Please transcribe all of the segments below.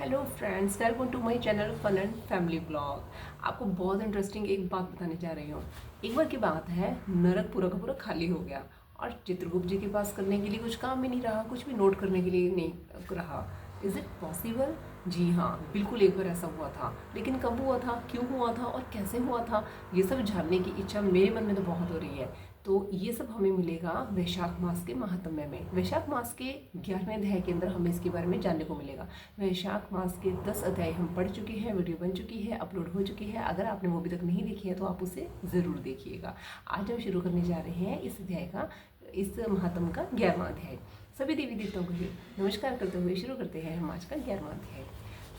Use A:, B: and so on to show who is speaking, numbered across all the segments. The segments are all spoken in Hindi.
A: Hello friends, welcome to my channel fun and family blog. आपको बहुत इंटरेस्टिंग एक बात बताने जा रही हूँ। एक बार की बात है, नरक पूरा का पूरा खाली हो गया और चित्रगुप्त जी के पास करने के लिए कुछ काम भी नहीं रहा, कुछ भी नोट करने के लिए नहीं रहा। Is it possible? जी हाँ, बिल्कुल एक बार ऐसा हुआ था। लेकिन कब हुआ था, क्यों हुआ था और कैसे हुआ था, ये सब जानने की इच्छा मेरे मन में तो बहुत हो रही है। तो ये सब हमें मिलेगा वैशाख मास के महात्म्य में। वैशाख मास के 11वें अध्याय के अंदर हमें इसके बारे में जानने को मिलेगा। वैशाख मास के 10 अध्याय हम पढ़ चुके हैं, वीडियो बन चुकी है, अपलोड हो चुकी है। अगर आपने वो अभी तक नहीं देखी है तो आप उसे ज़रूर देखिएगा। आज हम शुरू करने जा रहे हैं इस अध्याय का, इस महात्म्य का 11वां अध्याय। सभी देवी देवताओं को नमस्कार करते हुए शुरू करते हैं हम आज का 11वां अध्याय।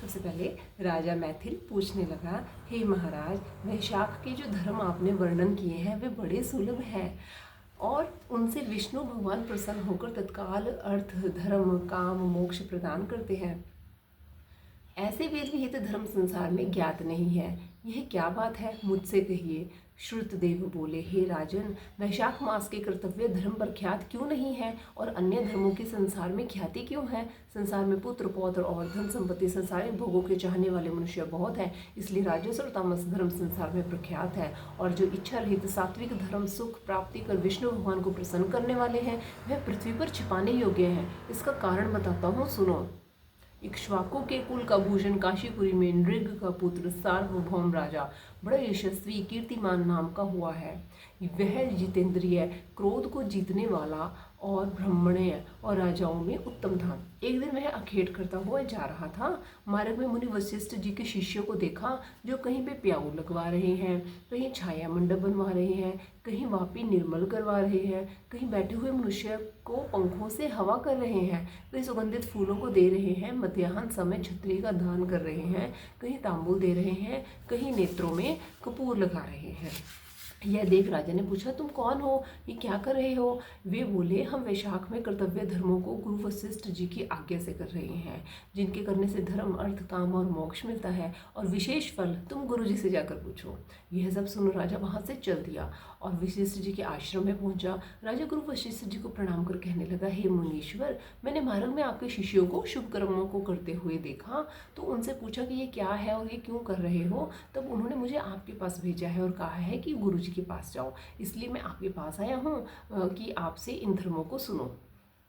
A: सबसे पहले राजा मैथिल पूछने लगा, हे महाराज, वैशाख के जो धर्म आपने वर्णन किए हैं वे बड़े सुलभ हैं और उनसे विष्णु भगवान प्रसन्न होकर तत्काल अर्थ, धर्म, काम, मोक्ष प्रदान करते हैं। ऐसे वेद विहित धर्म संसार में ज्ञात नहीं है। यह क्या बात है, मुझसे कहिए। श्रुतदेव बोले, हे राजन, वैशाख मास के कर्तव्य धर्म प्रख्यात क्यों नहीं है और अन्य धर्मों की संसार में ख्याति क्यों है? संसार में पुत्र पौत्र और धन संपत्ति, संसारिक भोगों के चाहने वाले मनुष्य बहुत हैं, इसलिए राजस और तामस धर्म संसार में प्रख्यात है। और जो इच्छा रहित सात्विक धर्म सुख प्राप्ति कर विष्णु भगवान को प्रसन्न करने वाले हैं, वह पृथ्वी पर छिपाने योग्य हैं। इसका कारण बताता हूँ, सुनो। इक्ष्वाकु के कुल का भूषण काशीपुरी में नृग का पुत्र सार्वभौम राजा बड़ा यशस्वी कीर्तिमान नाम का हुआ है। वह जितेंद्रिय, क्रोध को जीतने वाला और ब्राह्मण्य और राजाओं में उत्तम था। एक दिन वह अखेट करता हुआ जा रहा था। मार्ग में मुनि वशिष्ठ जी के शिष्यों को देखा, जो कहीं पे प्याऊ लगवा रहे हैं, कहीं छाया मंडप बनवा रहे हैं, कहीं वापी निर्मल करवा रहे हैं, कहीं बैठे हुए मनुष्य को पंखों से हवा कर रहे हैं, कहीं सुगंधित फूलों को दे रहे हैं, मध्याह्न समय छतरी का दान कर रहे हैं, कहीं तांबूल दे रहे हैं, कहीं नेत्रों में कपूर लगा रहे हैं। यह देख राजा ने पूछा, तुम कौन हो, ये क्या कर रहे हो? वे बोले, हम वैशाख में कर्तव्य धर्मों को गुरु वशिष्ठ जी की आज्ञा से कर रहे हैं, जिनके करने से धर्म, अर्थ, काम और मोक्ष मिलता है और विशेष फल तुम गुरु जी से जाकर पूछो। यह सब सुन राजा वहां से चल दिया और वशिष्ठ जी के आश्रम में पहुंचा। राजा गुरु वशिष्ठ जी को प्रणाम कर कहने लगा, हे मुनीश्वर, मैंने मार्ग में आपके शिष्यों को शुभ कर्मों को करते हुए देखा, तो उनसे पूछा कि ये क्या है और ये क्यों कर रहे हो। तब उन्होंने मुझे आपके पास भेजा है और कहा है कि गुरु जी के पास जाओ, इसलिए मैं आपके पास आया हूँ कि आपसे इन धर्मों को सुनो।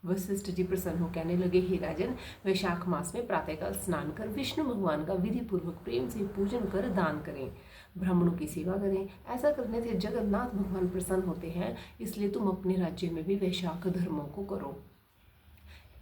A: वशिष्ठ जी प्रसन्न हो कहने लगे, हे राजन, वैशाख मास में प्रातःकाल स्नान कर विष्णु भगवान का विधि पूर्वक प्रेम से पूजन कर दान करें, ब्राह्मणों की सेवा करें। ऐसा करने से जगन्नाथ भगवान प्रसन्न होते हैं, इसलिए तुम अपने राज्य में भी वैशाख धर्मों को करो।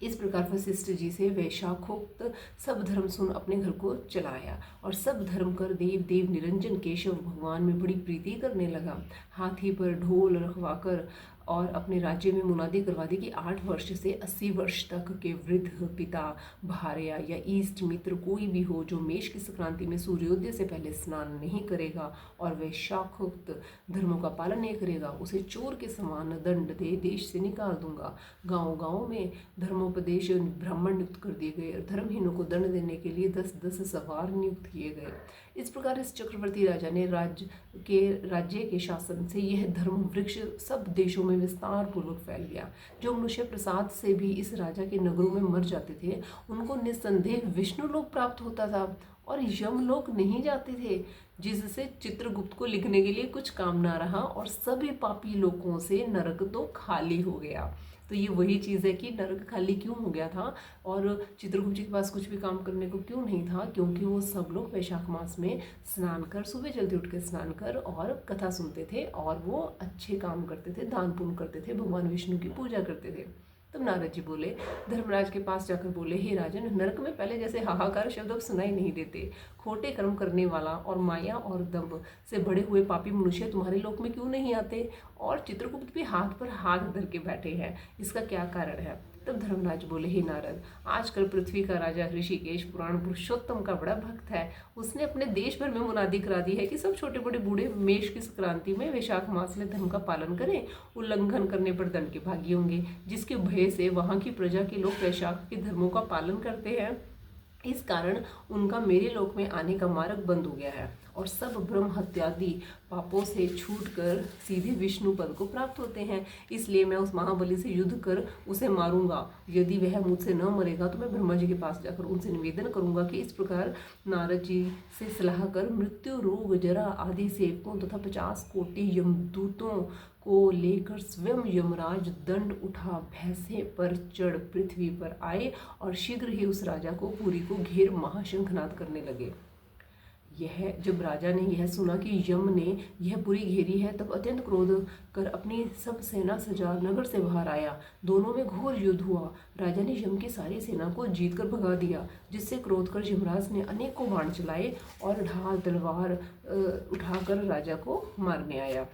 A: इस प्रकार वशिष्ठ जी से वैशाखोक्त सब धर्म सुन अपने घर को चलाया और सब धर्म कर देव देव निरंजन केशव भगवान में बड़ी प्रीति करने लगा। हाथी पर ढोल रखवाकर और अपने राज्य में मुनादी करवा दी कि 8 वर्ष से 80 वर्ष तक के वृद्ध, पिता, भार्या या इष्ट मित्र कोई भी हो जो मेष की संक्रांति में सूर्योदय से पहले स्नान नहीं करेगा और वैशाखोक्त धर्मों का पालन नहीं करेगा, उसे चोर के समान दंड दे देश से निकाल दूंगा। गाँव गाँव में धर्मोपदेश ब्राह्मण नियुक्त कर दिए गए और धर्महीनों को दंड देने के लिए 10-10 सवार नियुक्त किए गए। इस प्रकार इस चक्रवर्ती राजा ने राज्य के शासन से यह धर्म वृक्ष सब देशों में विस्तार पूर्वक फैल गया। जो मनुष्य प्रसाद से भी इस राजा के नगरों में मर जाते थे, उनको निस्संदेह विष्णु लोक प्राप्त होता था और यमलोक नहीं जाते थे, जिससे चित्रगुप्त को लिखने के लिए कुछ काम ना रहा और सभी पापी लोगों से नरक तो खाली हो गया। तो ये वही चीज़ है कि नरक खाली क्यों हो गया था और चित्रगुप्त जी के पास कुछ भी काम करने को क्यों नहीं था, क्योंकि वो सब लोग वैशाख मास में स्नान कर, सुबह जल्दी उठ के स्नान कर और कथा सुनते थे और वो अच्छे काम करते थे, दान पुण्य करते थे, भगवान विष्णु की पूजा करते थे। तब नारद जी बोले, धर्मराज के पास जाकर बोले, हे राजन, नरक में पहले जैसे हाहाकार शब्द अब सुनाई नहीं देते। खोटे कर्म करने वाला और माया और दंभ से बड़े हुए पापी मनुष्य तुम्हारे लोक में क्यों नहीं आते? और चित्रगुप्त भी हाथ पर हाथ धर के बैठे हैं, इसका क्या कारण है? तब धर्मराज बोले, हे नारद, आजकल पृथ्वी का राजा ऋषिकेश पुराण पुरुषोत्तम का बड़ा भक्त है। उसने अपने देश भर में मुनादी करा दी है कि सब छोटे बड़े बूढ़े मेष की संक्रांति में वैशाख मास में धर्म का पालन करें, उल्लंघन करने पर दंड के भागी होंगे। जिसके भय से वहां की प्रजा के लोग वैशाख के धर्मों का पालन करते हैं, इस कारण उनका मेरे लोक में आने का मार्ग बंद हो गया है और सब ब्रह्म हत्यादि पापों से छूटकर सीधे विष्णु पद को प्राप्त होते हैं। इसलिए मैं उस महाबली से युद्ध कर उसे मारूंगा। यदि वह मुझसे न मरेगा तो मैं ब्रह्मा जी के पास जाकर उनसे निवेदन करूंगा कि इस प्रकार नारद जी से सलाह कर मृत्यु, रोग, जरा आदि सेवकों तथा 50 कोटि यमदूतों को लेकर स्वयं यमराज दंड उठा भैंसे पर चढ़ पृथ्वी पर आए और शीघ्र ही उस राजा को पुरी को घेर महाशंखनाद करने लगे। यह जब राजा ने यह सुना कि यम ने यह पुरी घेरी है, तब अत्यंत क्रोध कर अपनी सब सेना सजा नगर से बाहर आया। दोनों में घोर युद्ध हुआ। राजा ने यम की सारी सेना को जीत कर भगा दिया, जिससे क्रोध कर यमराज ने अनेकों बाण चलाए और ढाल तलवार उठाकर राजा को मारने आया।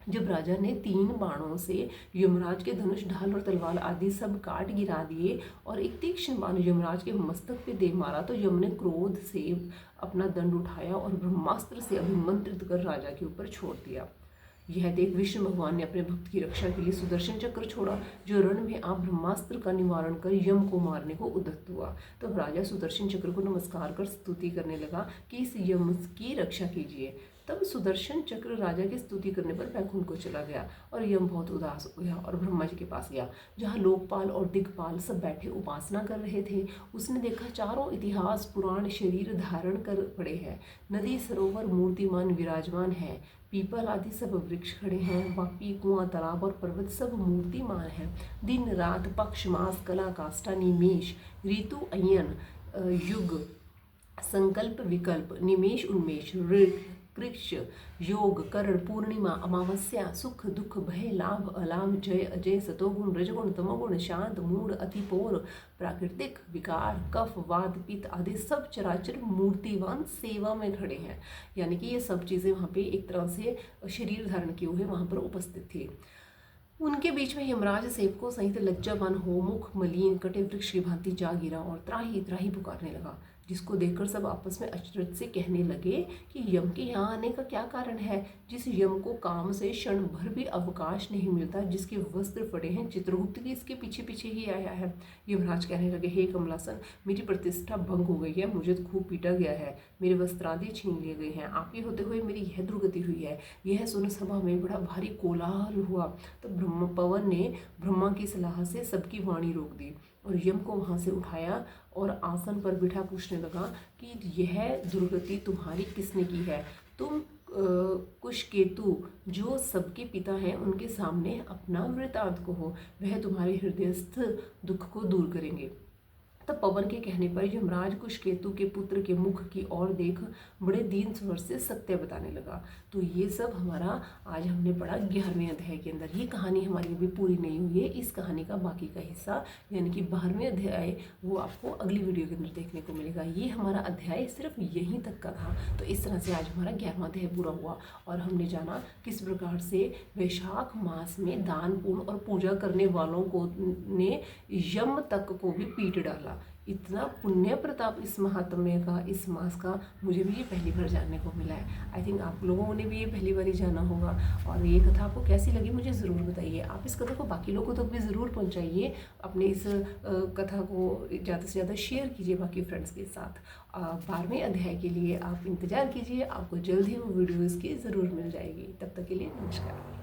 A: जब राजा ने 3 बाणों से यमराज के धनुष, ढाल और तलवार आदि सब काट गिरा दिए और एक तीक्ष्ण बाण यमराज के मस्तक पे दे मारा, तो यम ने क्रोध से अपना दंड उठाया और ब्रह्मास्त्र से अभिमंत्रित कर राजा के ऊपर छोड़ दिया। यह देख विष्णु भगवान ने अपने भक्त की रक्षा के लिए सुदर्शन चक्र छोड़ा, जो रण में आप ब्रह्मास्त्र का निवारण कर यम को मारने को उद्यत हुआ। तब राजा सुदर्शन चक्र को नमस्कार कर स्तुति करने लगा कि इस यम की रक्षा कीजिए। तब सुदर्शन चक्र राजा की स्तुति करने पर बैकुंठ को चला गया और यम बहुत उदास हो गया और ब्रह्मा जी के पास गया, जहाँ लोकपाल और दिक्पाल सब बैठे उपासना कर रहे थे। उसने देखा चारों इतिहास पुराण शरीर धारण कर पड़े हैं, नदी सरोवर मूर्तिमान विराजमान है, पीपल आदि सब वृक्ष खड़े हैं, वापी कुआं तालाब और पर्वत सब मूर्तिमान हैं। दिन रात पक्ष मास कला काष्ठा निमेश ऋतु अयन युग संकल्प विकल्प निमेश उन्मेष कृक्ष योग करण पूर्णिमा अमावस्या सुख दुख भय लाभ अलाभ जय अजय सतोगुण रजगुण तमोगुण शांत मूढ़ अतिपोर प्राकृतिक विकार कफ वाद पित्त आदि सब चराचर मूर्तिवान सेवा में खड़े हैं। यानी कि ये सब चीज़ें वहाँ पे एक तरह से शरीर धारण किए हुए वहाँ पर उपस्थित थी। उनके बीच में यमराज सेवकों सहित लज्जावान हो मुख मलिन कटे वृक्ष की भांति जा गिरा और त्राही त्राही पुकारने लगा, जिसको देखकर सब आपस में अचरज से कहने लगे कि यम के यहाँ आने का क्या कारण है। जिस यम को काम से क्षण भर भी अवकाश नहीं मिलता, जिसके वस्त्र फटे हैं, चित्रगुप्त की इसके पीछे पीछे ही आया है। यमराज कहने लगे, हे कमलासन, मेरी प्रतिष्ठा भंग हो गई है, मुझे तो खूब पीटा गया है, मेरे वस्त्र आदि छीन लिए गए हैं, आपके होते हुए मेरी यह दुर्गति हुई है। यह सुन सभा में बड़ा भारी कोलाहल हुआ। तो पवन ने ब्रह्मा की सलाह से सबकी वाणी रोक दी और यम को वहाँ से उठाया और आसन पर बिठा पूछने लगा कि यह दुर्गति तुम्हारी किसने की है। तुम कुशकेतु जो सबके पिता हैं उनके सामने अपना वृतांत कहो, वह तुम्हारे हृदयस्थ दुख को दूर करेंगे। तब पवन के कहने पर यमराज कुशकेतु के पुत्र के मुख की ओर देख बड़े दीन स्वर से सत्य बताने लगा। तो ये सब हमारा आज हमने पढ़ा 11वें अध्याय के अंदर। ये कहानी हमारी अभी पूरी नहीं हुई है। इस कहानी का बाकी का हिस्सा यानी कि 12वें अध्याय वो आपको अगली वीडियो के अंदर देखने को मिलेगा। ये हमारा अध्याय सिर्फ यहीं तक का था। तो इस तरह से आज हमारा 11वां अध्याय पूरा हुआ और हमने जाना किस प्रकार से वैशाख मास में दान पुण्य और पूजा करने वालों को ने यम तक को भी पीट डाला। इतना पुण्य प्रताप इस महात्म्य का, इस मास का मुझे भी ये पहली बार जानने को मिला है। आई थिंक आप लोगों ने भी ये पहली बार ही जाना होगा। और ये कथा आपको कैसी लगी मुझे ज़रूर बताइए। आप इस कथा को बाकी लोगों तक भी ज़रूर पहुंचाइए। अपने इस कथा को ज़्यादा से ज़्यादा शेयर कीजिए बाकी फ्रेंड्स के साथ। 12वें अध्याय के लिए आप इंतज़ार कीजिए, आपको जल्द ही वो वीडियो इसकी ज़रूर मिल जाएगी। तब तक के लिए नमस्कार।